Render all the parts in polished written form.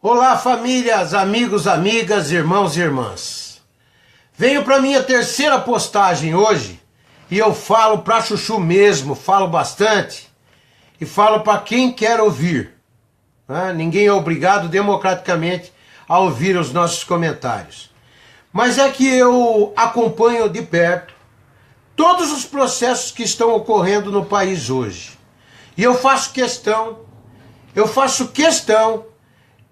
Olá, famílias, amigos, amigas, irmãos e irmãs. Venho para minha terceira postagem hoje e eu falo pra chuchu mesmo, falo bastante e falo para quem quer ouvir. Ninguém é obrigado democraticamente a ouvir os nossos comentários. Mas é que eu acompanho de perto todos os processos que estão ocorrendo no país hoje. E eu faço questão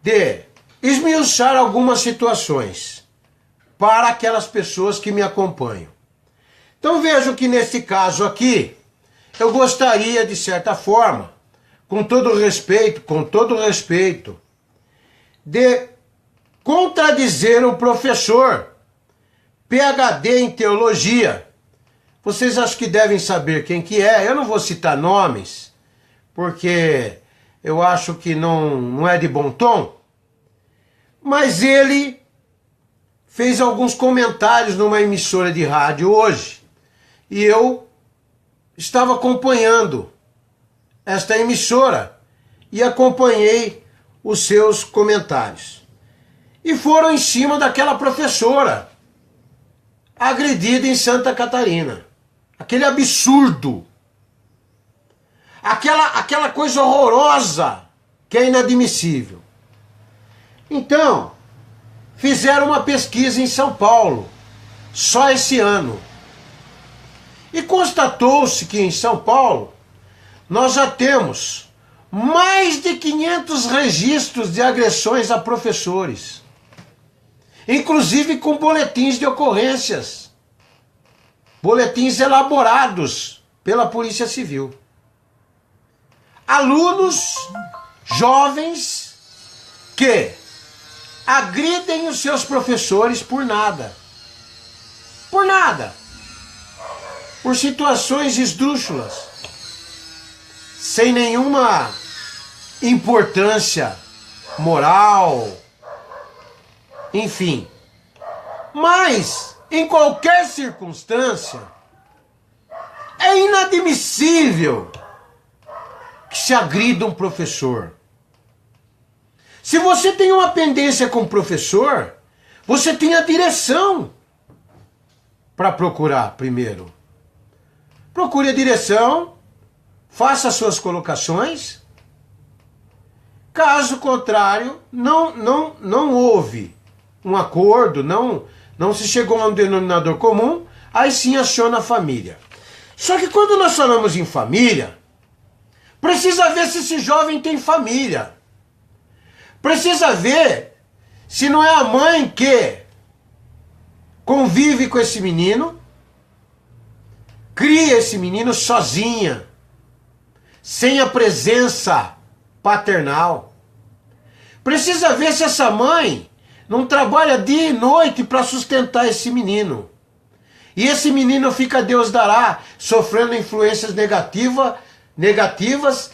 de esmiuçar algumas situações para aquelas pessoas que me acompanham. Então vejam que nesse caso aqui, eu gostaria de certa forma, com todo respeito, de contradizer um professor, PhD em teologia. Vocês acho que devem saber quem que é, eu não vou citar nomes, porque eu acho que não é de bom tom, mas ele fez alguns comentários numa emissora de rádio hoje, e eu estava acompanhando esta emissora e acompanhei os seus comentários. E foram em cima daquela professora agredida em Santa Catarina. Aquele absurdo. Aquela coisa horrorosa que é inadmissível. Então, fizeram uma pesquisa em São Paulo, só esse ano. E constatou-se que em São Paulo nós já temos mais de 500 registros de agressões a professores, inclusive com boletins de ocorrências, boletins elaborados pela Polícia Civil. Alunos jovens que agridem os seus professores por nada. Por nada. Por situações esdrúxulas. Sem nenhuma importância moral. Enfim. Mas, em qualquer circunstância, é inadmissível que se agrida um professor. Se você tem uma pendência com o professor, você tem a direção para procurar primeiro. Procure a direção, faça as suas colocações. Caso contrário, não houve um acordo, não se chegou a um denominador comum, aí sim aciona a família. Só que quando nós falamos em família, precisa ver se esse jovem tem família. Precisa ver se não é a mãe que convive com esse menino, cria esse menino sozinha, sem a presença paternal. Precisa ver se essa mãe não trabalha dia e noite para sustentar esse menino. E esse menino fica Deus dará, sofrendo influências negativas,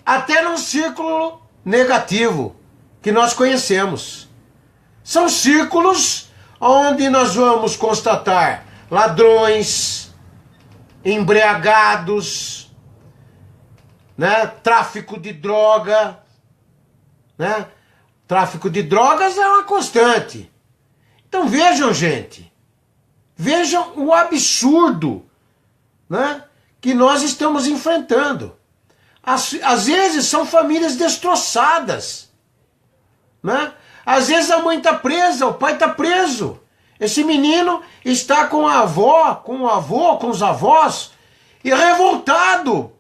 até num círculo negativo que nós conhecemos. São círculos onde nós vamos constatar ladrões, embriagados, tráfico de droga, Tráfico de drogas é uma constante. Então vejam, gente, vejam o absurdo, que nós estamos enfrentando. Às vezes são famílias destroçadas, Às vezes a mãe está presa, o pai está preso. Esse menino está com a avó, com o avô, com os avós, e revoltado.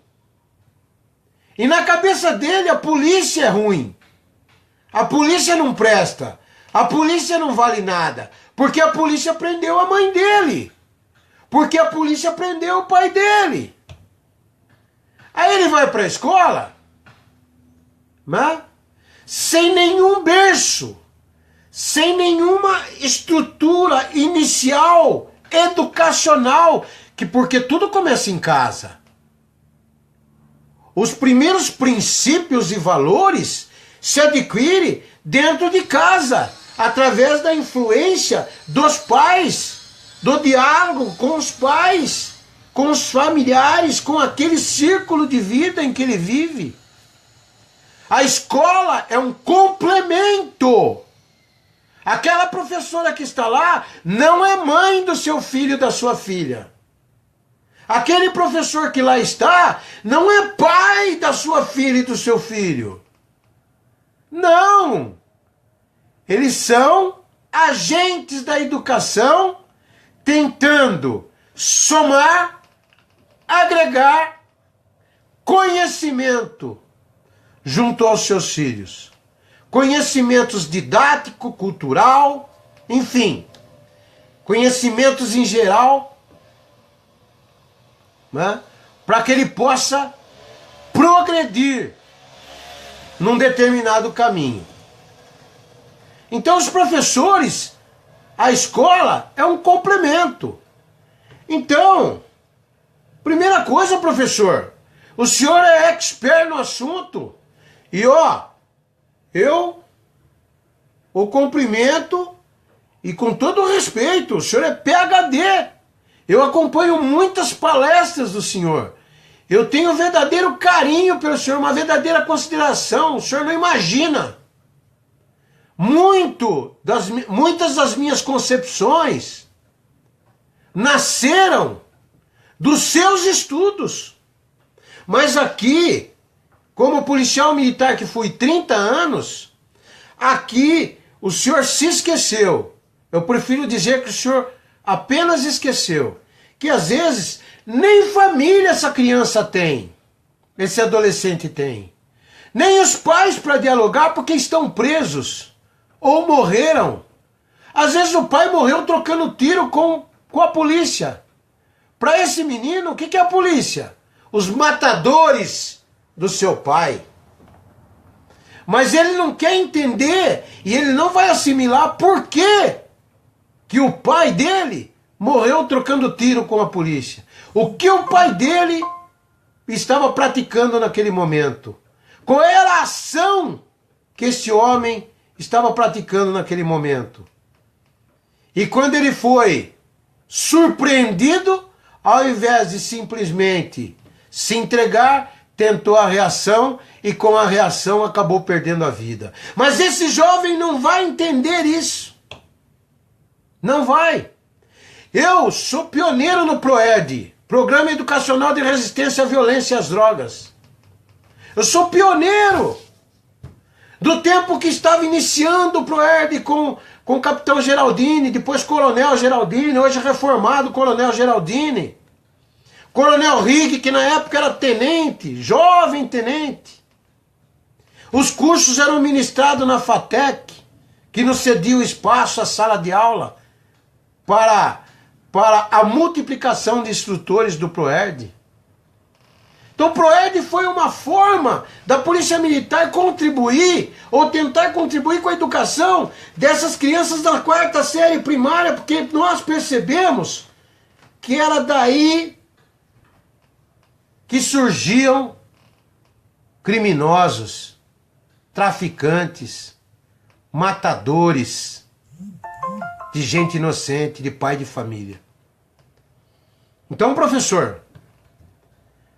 E na cabeça dele a polícia é ruim. A polícia não presta. A polícia não vale nada. Porque a polícia prendeu a mãe dele. Porque a polícia prendeu o pai dele. Aí ele vai para a escola, sem nenhum berço, sem nenhuma estrutura inicial, educacional, porque tudo começa em casa. Os primeiros princípios e valores se adquirem dentro de casa, através da influência dos pais, do diálogo com os pais, com os familiares, com aquele círculo de vida em que ele vive. A escola é um complemento Aquela professora que está lá não é mãe do seu filho e da sua filha. Aquele professor que lá está não é pai da sua filha e do seu filho. Não! Eles são agentes da educação tentando somar, agregar conhecimento junto aos seus filhos. Conhecimentos didático, cultural, enfim, conhecimentos em geral, né, para que ele possa progredir num determinado caminho. Então os professores, a escola é um complemento. Então, primeira coisa, professor, o senhor é expert no assunto e eu o cumprimento e com todo respeito, o senhor é PhD. Eu acompanho muitas palestras do senhor. Eu tenho um verdadeiro carinho pelo senhor, uma verdadeira consideração. O senhor não imagina. Muitas das minhas concepções nasceram dos seus estudos. Mas aqui, como policial militar que fui 30 anos, aqui o senhor se esqueceu. Eu prefiro dizer que o senhor apenas esqueceu. Que às vezes nem família essa criança tem, esse adolescente tem. Nem os pais para dialogar porque estão presos ou morreram. Às vezes o pai morreu trocando tiro com a polícia. Para esse menino, o que é a polícia? Os matadores do seu pai. Mas ele não quer entender e ele não vai assimilar por quê que o pai dele morreu trocando tiro com a polícia. O que o pai dele estava praticando naquele momento? Qual era a ação que esse homem estava praticando naquele momento? E quando ele foi surpreendido, ao invés de simplesmente se entregar, tentou a reação e com a reação acabou perdendo a vida. Mas esse jovem não vai entender isso. Não vai. Eu sou pioneiro no PROERD, Programa Educacional de Resistência à Violência e às Drogas. Eu sou pioneiro do tempo que estava iniciando o PROERD com o capitão Geraldini, depois coronel Geraldini, hoje reformado coronel Geraldini. Coronel Rigg, que na época era tenente, jovem tenente. Os cursos eram ministrados na FATEC, que nos cedia o espaço, a sala de aula, para a multiplicação de instrutores do PROERD. Então o PROERD foi uma forma da Polícia Militar contribuir, ou tentar contribuir com a educação dessas crianças da 4ª série primária, porque nós percebemos que era daí que surgiam criminosos, traficantes, matadores de gente inocente, de pai de família. Então, professor,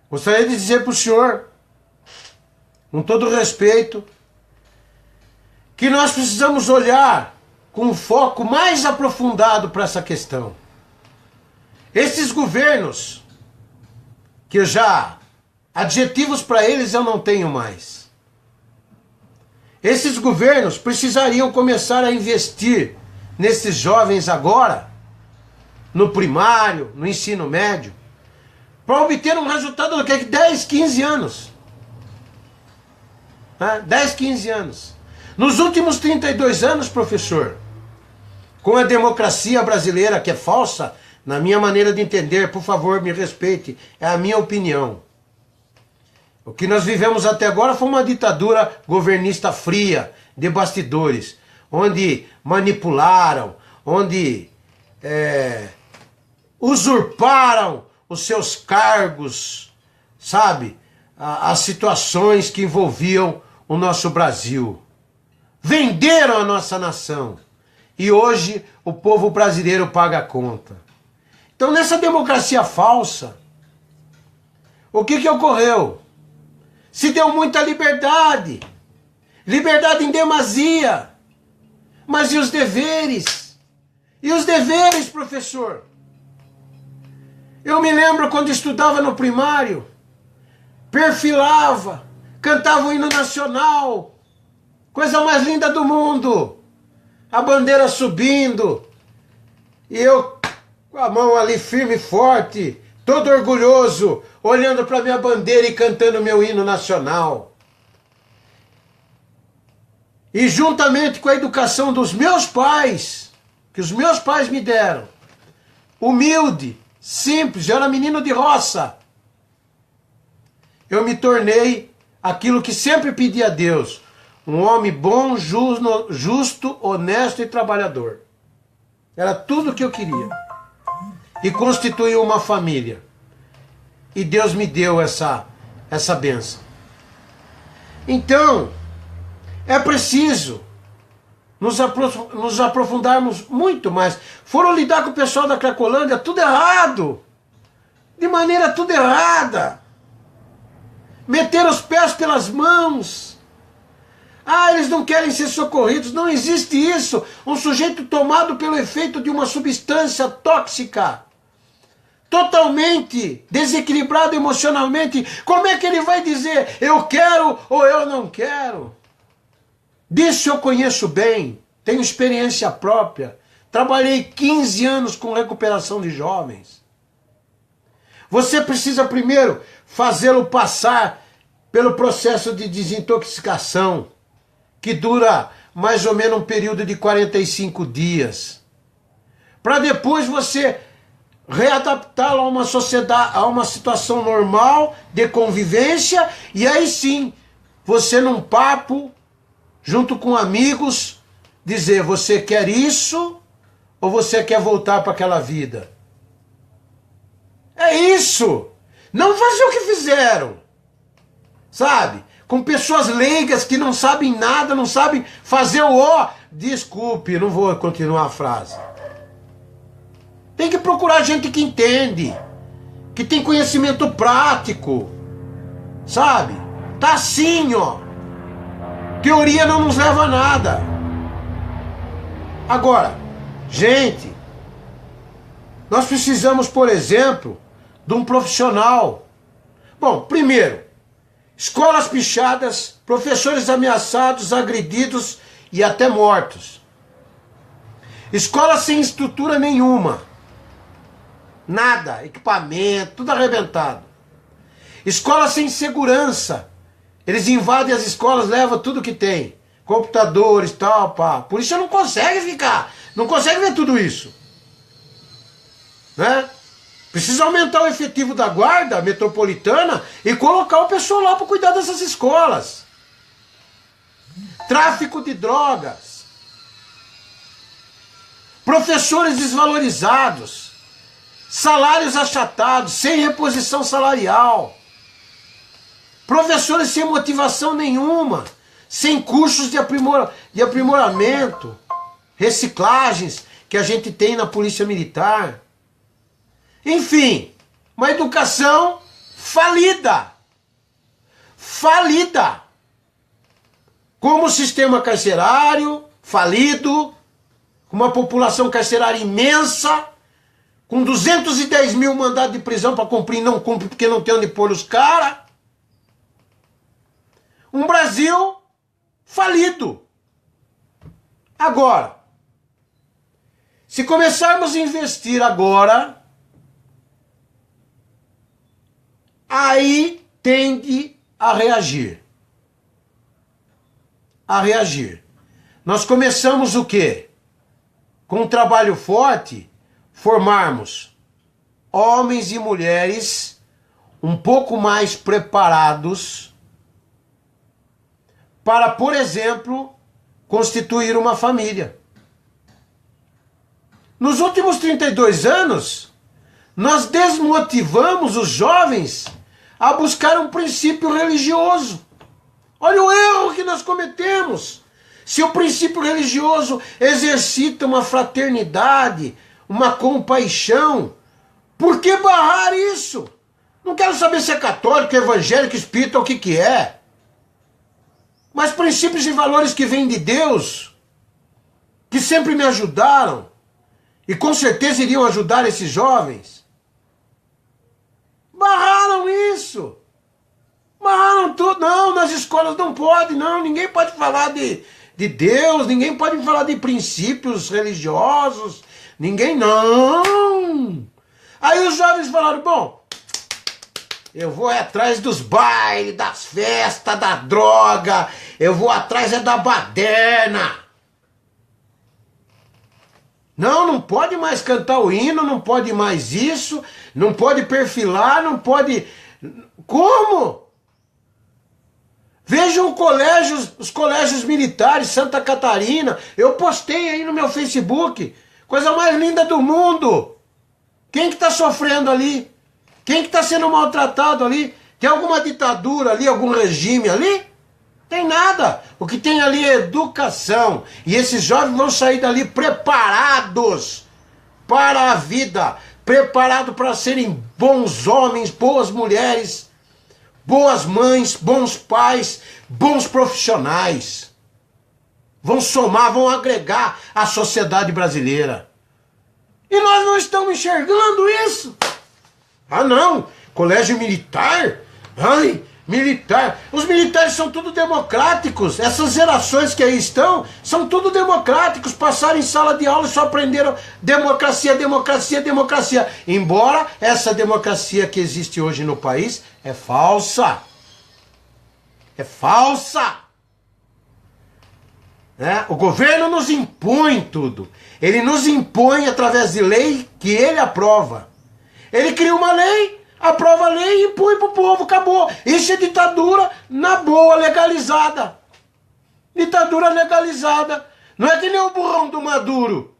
gostaria de dizer para o senhor, com todo respeito, que nós precisamos olhar com um foco mais aprofundado para essa questão. Esses governos, que eu já, adjetivos para eles eu não tenho mais. Esses governos precisariam começar a investir nesses jovens agora, no primário, no ensino médio, para obter um resultado do que? 10, 15 anos. 10, 15 anos. Nos últimos 32 anos, professor, com a democracia brasileira, que é falsa, na minha maneira de entender, por favor, me respeite, é a minha opinião. O que nós vivemos até agora foi uma ditadura governista fria, de bastidores, onde manipularam, onde usurparam os seus cargos, sabe? As situações que envolviam o nosso Brasil. Venderam a nossa nação. E hoje o povo brasileiro paga a conta. Então, nessa democracia falsa, o que ocorreu? Se deu muita liberdade. Liberdade em demasia. Mas e os deveres? E os deveres, professor? Eu me lembro quando estudava no primário, perfilava, cantava o hino nacional, coisa mais linda do mundo, a bandeira subindo, e eu com a mão ali firme e forte, todo orgulhoso, olhando para minha bandeira e cantando meu hino nacional. E juntamente com a educação dos meus pais, que os meus pais me deram, humilde, simples, eu era menino de roça, eu me tornei aquilo que sempre pedi a Deus, um homem bom, justo, honesto e trabalhador. Era tudo o que eu queria. E constituiu uma família. E Deus me deu essa bênção. Então, é preciso nos aprofundarmos muito mais. Foram lidar com o pessoal da Cracolândia, tudo errado. De maneira tudo errada. Meter os pés pelas mãos. Ah, eles não querem ser socorridos. Não existe isso. Um sujeito tomado pelo efeito de uma substância tóxica, totalmente desequilibrado emocionalmente, como é que ele vai dizer eu quero ou eu não quero? Disso eu conheço bem, tenho experiência própria, trabalhei 15 anos com recuperação de jovens. Você precisa primeiro fazê-lo passar pelo processo de desintoxicação, que dura mais ou menos um período de 45 dias, para depois você readaptá-lo a uma sociedade, a uma situação normal de convivência, e aí sim, você num papo, junto com amigos, dizer, você quer isso ou você quer voltar para aquela vida? É isso! Não fazer o que fizeram, sabe? Com pessoas leigas que não sabem nada, não sabem fazer o ó. Desculpe, não vou continuar a frase. Tem que procurar gente que entende, que tem conhecimento prático, sabe? Tá assim, ó. Teoria não nos leva a nada. Agora, gente, nós precisamos, por exemplo, de um profissional. Bom, primeiro, escolas pichadas, professores ameaçados, agredidos e até mortos. Escolas sem estrutura nenhuma. Nada, equipamento, tudo arrebentado. Escolas sem segurança. Eles invadem as escolas, levam tudo que tem. Computadores, tal, pá. Por isso não consegue ficar. Não consegue ver tudo isso. Né? Precisa aumentar o efetivo da guarda metropolitana e colocar o pessoal lá para cuidar dessas escolas. Tráfico de drogas. Professores desvalorizados. Salários achatados, sem reposição salarial. Professores sem motivação nenhuma, sem cursos de aprimoramento, reciclagens que a gente tem na Polícia Militar. Enfim, uma educação falida. Falida. Como o sistema carcerário, falido, com uma população carcerária imensa, com 210 mil mandados de prisão para cumprir, não cumpre porque não tem onde pôr os caras. Um Brasil falido. Agora, se começarmos a investir agora, aí tende a reagir. A reagir. Nós começamos o quê? Com um trabalho forte, formarmos homens e mulheres um pouco mais preparados para, por exemplo, constituir uma família. Nos últimos 32 anos, nós desmotivamos os jovens a buscar um princípio religioso. Olha o erro que nós cometemos. Se o princípio religioso exercita uma fraternidade, uma compaixão, por que barrar isso? Não quero saber se é católico, evangélico, espírita, o que é. Mas princípios e valores que vêm de Deus, que sempre me ajudaram, e com certeza iriam ajudar esses jovens, barraram isso. Barraram tudo. Não, nas escolas não pode, não. Ninguém pode falar de Deus, ninguém pode falar de princípios religiosos, ninguém não. Aí os jovens falaram, bom, eu vou atrás dos bailes, das festas, da droga, eu vou atrás da baderna. Não pode mais cantar o hino, não pode mais isso, não pode perfilar, não pode... Como? Vejam os colégios militares, Santa Catarina, eu postei aí no meu Facebook, coisa mais linda do mundo. Quem que está sofrendo ali? Quem que está sendo maltratado ali? Tem alguma ditadura ali, algum regime ali? Tem nada. O que tem ali é educação. E esses jovens vão sair dali preparados para a vida, preparados para serem bons homens, boas mulheres, boas mães, bons pais, bons profissionais. Vão somar, vão agregar à sociedade brasileira. E nós não estamos enxergando isso. Ah não, colégio militar? Ai, militar. Os militares são tudo democráticos. Essas gerações que aí estão, são tudo democráticos. Passaram em sala de aula e só aprenderam democracia, democracia, democracia. Embora essa democracia que existe hoje no país é falsa. É falsa. O governo nos impõe tudo. Ele nos impõe através de lei que ele aprova. Ele cria uma lei, aprova a lei e impõe pro povo, acabou. Isso é ditadura na boa, legalizada. Ditadura legalizada. Não é que nem o burrão do Maduro,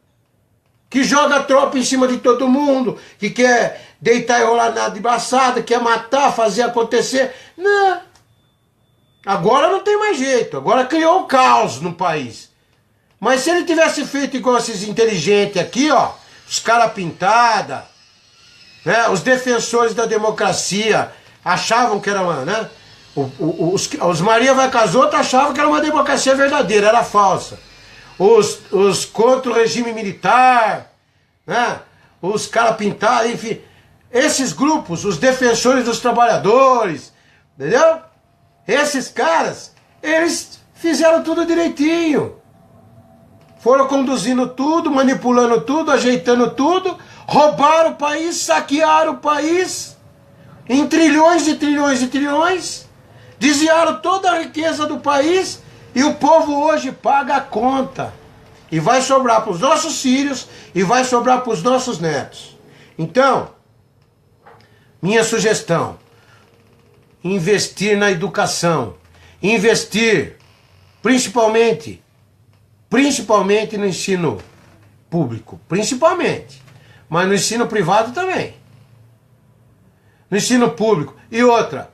que joga tropa em cima de todo mundo, que quer deitar e rolar na embaçada, quer matar, fazer acontecer. Não. Agora não tem mais jeito. Agora criou o caos no país. Mas se ele tivesse feito igual esses inteligentes aqui, ó, os cara pintada, né, os defensores da democracia achavam que era uma, né? Os Maria vai com as outras achavam que era uma democracia verdadeira, era falsa. Os contra o regime militar, né? Os caras pintados, enfim. Esses grupos, os defensores dos trabalhadores, entendeu? Esses caras, eles fizeram tudo direitinho. Foram conduzindo tudo, manipulando tudo, ajeitando tudo, roubaram o país, saquearam o país em trilhões e trilhões e trilhões, desviaram toda a riqueza do país e o povo hoje paga a conta. E vai sobrar para os nossos filhos e vai sobrar para os nossos netos. Então, minha sugestão, investir na educação, investir principalmente no ensino público, principalmente, mas no ensino privado também. No ensino público. E outra,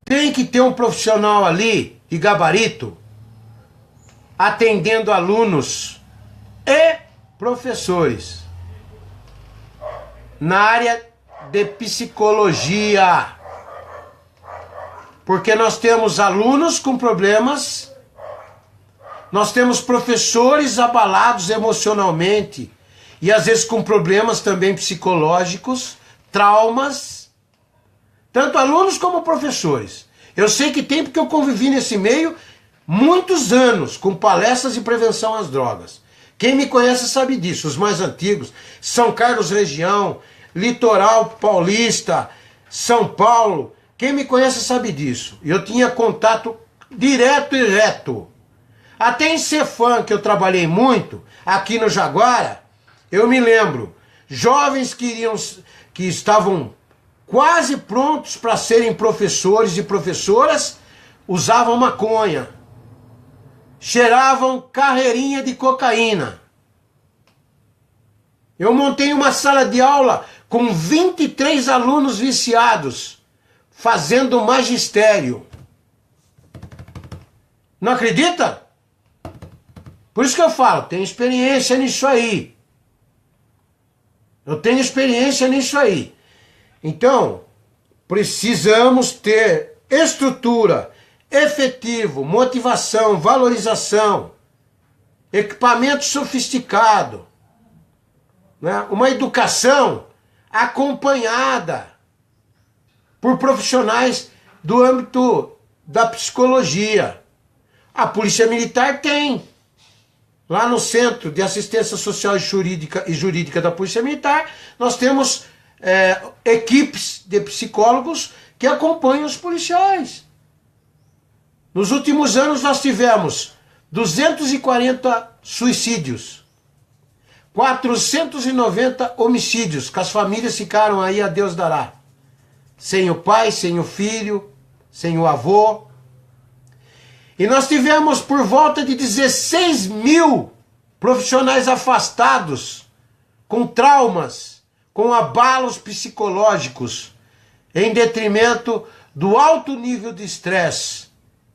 tem que ter um profissional ali de gabarito atendendo alunos e professores na área de psicologia. Porque nós temos alunos com problemas, nós temos professores abalados emocionalmente e às vezes com problemas também psicológicos, traumas, tanto alunos como professores. Eu sei que tem porque eu convivi nesse meio muitos anos com palestras de prevenção às drogas. Quem me conhece sabe disso, os mais antigos, São Carlos região, Litoral Paulista, São Paulo. Quem me conhece sabe disso. Eu tinha contato direto e reto. Até em Cefam, que eu trabalhei muito, aqui no Jaguara, eu me lembro, jovens que estavam quase prontos para serem professores e professoras, usavam maconha, cheiravam carreirinha de cocaína. Eu montei uma sala de aula com 23 alunos viciados, fazendo magistério. Não acredita? Por isso que eu falo, tenho experiência nisso aí. Eu tenho experiência nisso aí. Então, precisamos ter estrutura, efetivo, motivação, valorização. equipamento sofisticado, né? Uma educação acompanhada por profissionais do âmbito da psicologia. A Polícia Militar tem. Lá no Centro de Assistência Social e Jurídica da Polícia Militar, nós temos equipes de psicólogos que acompanham os policiais. Nos últimos anos nós tivemos 240 suicídios, 490 homicídios, que as famílias ficaram aí a Deus dará. Sem o pai, sem o filho, sem o avô. E nós tivemos por volta de 16 mil profissionais afastados, com traumas, com abalos psicológicos, em detrimento do alto nível de estresse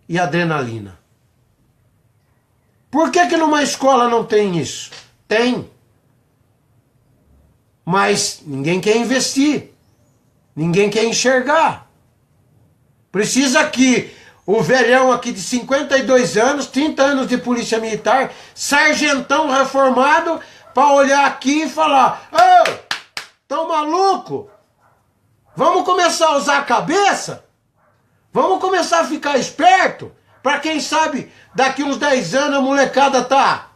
e adrenalina. Por que numa escola não tem isso? Tem. Mas ninguém quer investir. Ninguém quer enxergar. Precisa que o velhão aqui de 52 anos, 30 anos de polícia militar, sargentão reformado, para olhar aqui e falar: ô, tão maluco? Vamos começar a usar a cabeça? Vamos começar a ficar esperto? Para quem sabe, daqui uns 10 anos a molecada tá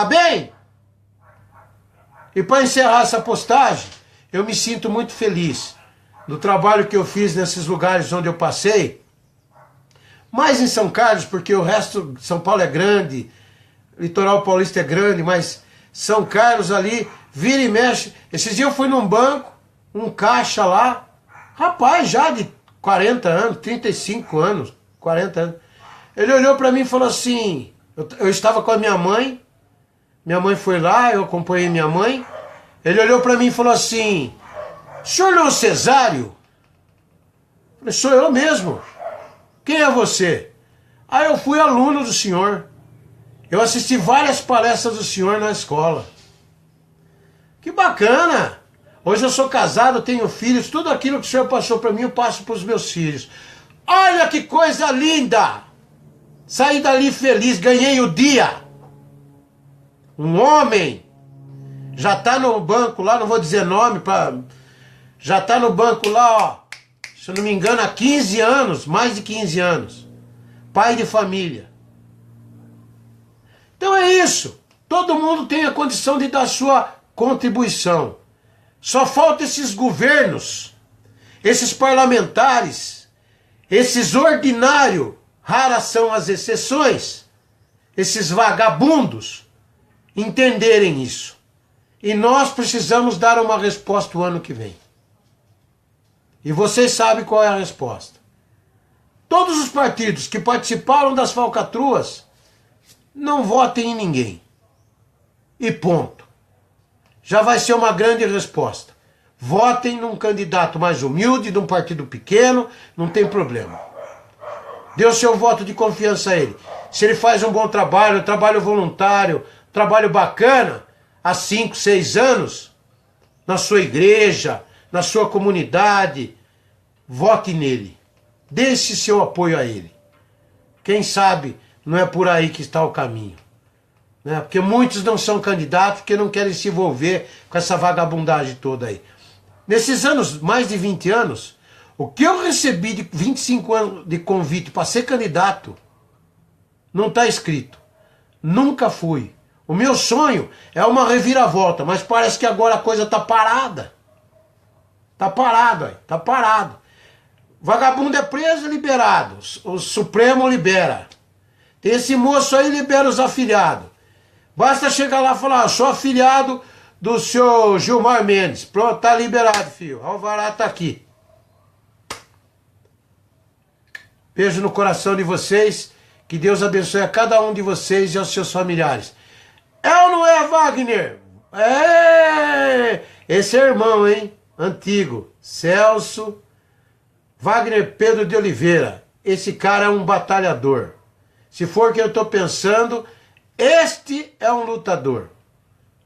bem? E para encerrar essa postagem, eu me sinto muito feliz do trabalho que eu fiz nesses lugares onde eu passei. Mais em São Carlos, porque o resto, São Paulo é grande, Litoral Paulista é grande, mas São Carlos ali, vira e mexe. Esses dias eu fui num banco, um caixa lá, rapaz, já de 40 anos, 35 anos, 40 anos. Ele olhou para mim e falou assim, eu estava com a minha mãe foi lá, eu acompanhei minha mãe. Ele olhou para mim e falou assim: senhor não é o Cesário? Eu falei: sou eu mesmo. Quem é você? Ah, eu fui aluno do senhor. Eu assisti várias palestras do senhor na escola. Que bacana! Hoje eu sou casado, tenho filhos, tudo aquilo que o senhor passou para mim eu passo para os meus filhos. Olha que coisa linda! Saí dali feliz, ganhei o dia. Um homem já está no banco lá, não vou dizer nome, já está no banco lá, ó, se eu não me engano, há 15 anos, mais de 15 anos. Pai de família. Então é isso. Todo mundo tem a condição de dar sua contribuição. Só falta esses governos, esses parlamentares, esses ordinários, raras são as exceções, esses vagabundos, entenderem isso. E nós precisamos dar uma resposta o ano que vem. E vocês sabem qual é a resposta. Todos os partidos que participaram das falcatruas não votem em ninguém. E ponto. Já vai ser uma grande resposta. Votem num candidato mais humilde, de um partido pequeno, não tem problema. Dê o seu voto de confiança a ele. Se ele faz um bom trabalho, trabalho voluntário, trabalho bacana, há 5, 6 anos, na sua igreja, na sua comunidade, vote nele. Dê esse seu apoio a ele. Quem sabe não é por aí que está o caminho. Né? Porque muitos não são candidatos porque não querem se envolver com essa vagabundagem toda aí. Nesses anos, mais de 20 anos, o que eu recebi de 25 anos de convite para ser candidato, não está escrito. Nunca fui. O meu sonho é uma reviravolta, mas parece que agora a coisa está parada. Está parado aí, está parado. Vagabundo é preso e liberado. O Supremo libera. Tem esse moço aí, libera os afiliados. Basta chegar lá e falar: sou afiliado do senhor Gilmar Mendes. Pronto, tá liberado, filho. Alvará tá aqui. Beijo no coração de vocês. Que Deus abençoe a cada um de vocês e aos seus familiares. É ou não é, Wagner? É! Esse é irmão, hein? Antigo. Celso Wagner Pedro de Oliveira. Esse cara é um batalhador. Se for o que eu estou pensando, este é um lutador.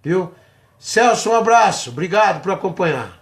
Viu? Celso, um abraço. Obrigado por acompanhar.